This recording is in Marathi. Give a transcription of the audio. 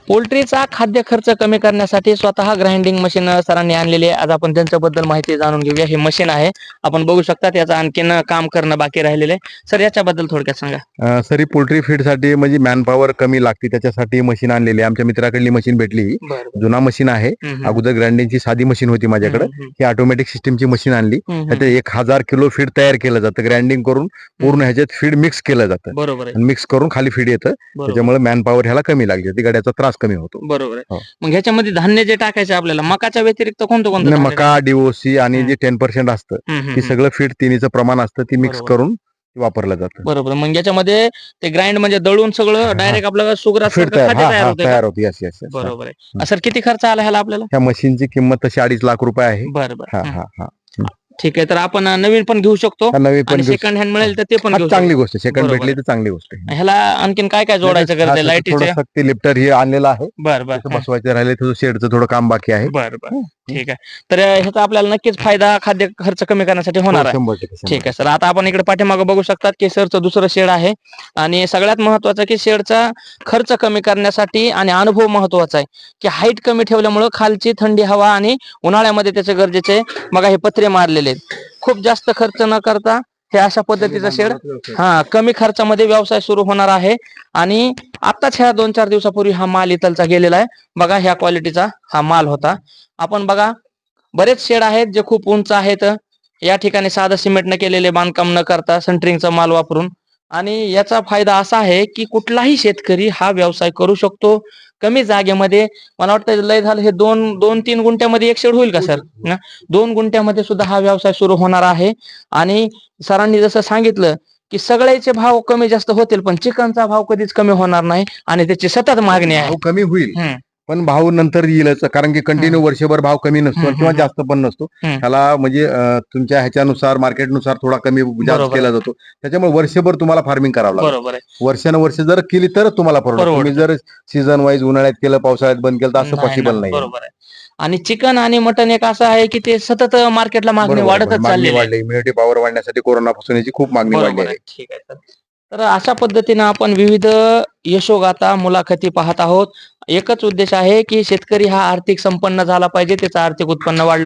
पोल्ट्रीचा खाद्य खर्च कमी करण्यासाठी स्वतः ग्राइंडिंग मशीन सरांनी आणलेली आहे. आज आपण त्यांच्याबद्दल माहिती जाणून घेऊया. हे मशीन आहे, आपण बघू शकता याचं आणखीन काम करणं बाकी राहिलेलं आहे. सर याच्याबद्दल थोडक्यात सांगा. सर ही पोल्ट्री फीडसाठी म्हणजे मॅनपॉवर कमी लागते, त्याच्यासाठी मशीन आणलेली आहे. आमच्या मित्राकडली मशीन भेटली. जुना मशीन आहे. अगोदर ग्राइंडिंगची साधी मशीन होती माझ्याकडे. ही ऑटोमॅटिक सिस्टीमची मशीन आणली. त्यात 1000 किलो फीड तयार केलं जातं. ग्राइंडिंग करून पूर्ण ह्याच्यात फीड मिक्स केलं जातं. बरोबर आहे. मिक्स करून खाली फीड येतं. त्याच्यामुळे मॅनपॉवर ह्याला कमी लागली, गाड्याचा त्रास कमी होतो. बरोबर आहे. मग ह्याच्यामध्ये धान्य जे टाकायचे आपल्याला, मकाच्या व्यतिरिक्त कोणतं कोणतं? मका, डीओसी आणि जे 10% असतं ती सगळं फीड तिन्हीचं प्रमाण असतं, ती मिक्स करून वापरलं जातं. बरोबर. मग याच्यामध्ये ते ग्राइंड म्हणजे दळून सगळं डायरेक्ट आपल्याला सुग्रास फीड तयार होते. Yes yes. बरोबर आहे. सर किती खर्च आला ह्याला आपल्याला? ह्या मशीनची किंमत तशी 2.5 लाख रुपये आहे. बरोबर. ठीक आहे. तर आपण नवीन पण घेऊ शकतो, नवीन पण सेकंड हँड मिळेल तर ते पण घेऊ चांगली गोष्ट. सेकंड भेटली तर चांगली गोष्ट आहे. ह्याला आणखीन काय काय जोडायचं गरज आहे? लाईटीचे शक्ती लिफ्टर हे आणलेलं आहे. बरं बसवायचं राहिले, तुझं शेडचं थोडं काम बाकी आहे. बरं. ठीक आहे. तर ह्याचा आपल्याला नक्कीच फायदा खाद्य खर्च कमी करण्यासाठी होणार आहे. 100%. ठीक आहे सर. आता आपण इकडे पाठीमागे बघू शकतात की सरचं दुसरं शेड आहे, आणि सगळ्यात महत्वाचं की शेडचा खर्च कमी करण्यासाठी आणि अनुभव महत्वाचा आहे की हाईट कमी ठेवल्यामुळे खालची थंडी हवा आणि उन्हाळ्यामध्ये त्याचे गरजेचे बघा हे पत्रे मारलेले आहेत. खूप जास्त खर्च न करता हे अशा पद्धतीचा शेड कमी खर्चामध्ये व्यवसाय सुरू होणार आहे. आणि आताच ह्या 2-4 दिवसापूर्वी हा माल इथलचा गेलेला आहे. बघा ह्या क्वालिटीचा हा माल होता. आपण बघा बरेच शेड आहेत जे खूप उंच आहेत. या ठिकाणी साधं सिमेंटनं केलेले बांधकाम न करता सेंटरिंगचा माल वापरून, आणि याचा फायदा असा आहे की कुठलाही शेतकरी हा व्यवसाय करू शकतो कमी जागेमध्ये. मला वाटतं लय झालं हे 2-3 गुंठ्यामध्ये एक शेड होईल का सर? 2 गुंठ्यामध्ये सुद्धा हा व्यवसाय सुरू होणार आहे. आणि सरांनी जसं सांगितलं की सगळ्याचे भाव कमी जास्त होतील, पण चिकनचा भाव कधीच कमी होणार नाही आणि त्याची सतत मागणी आहे. कमी होईल, पण भाव नंतर येईलच, कारण की कंटिन्यू वर्षभर भाव कमी नसतो किंवा जास्त पण नसतो. ह्याला म्हणजे तुमच्या ह्याच्यानुसार मार्केटनुसार थोडा कमी जास्त केला जातो. त्याच्यामुळे वर्षभर तुम्हाला फार्मिंग करावं लागतं. बरोबर आहे. वर्षानुवर्ष जर केली तर तुम्हाला परवडतं. तुम्ही जर सीझन वाईज उन्हाळ्यात केलं, पावसाळ्यात बंद केलं तर असं पॉसिबल नाही. बरोबर आहे. आणि चिकन आणि मटन एक असं आहे की ते सतत मार्केटला मागणी वाढतच चाललेली आहे. इम्युनिटी पॉवर वाढण्यासाठी कोरोनापासून याची खूप मागणी वाढली आहे. ठीक आहे सर. तर अशा पद्धतीने आपण विविध यशोगाथा मुलाखती पाहत आहोत. एकच उद्देश आहे की शेतकरी हा आर्थिक संपन्न झाला पाहिजे, त्याचं आर्थिक उत्पन्न वाढलं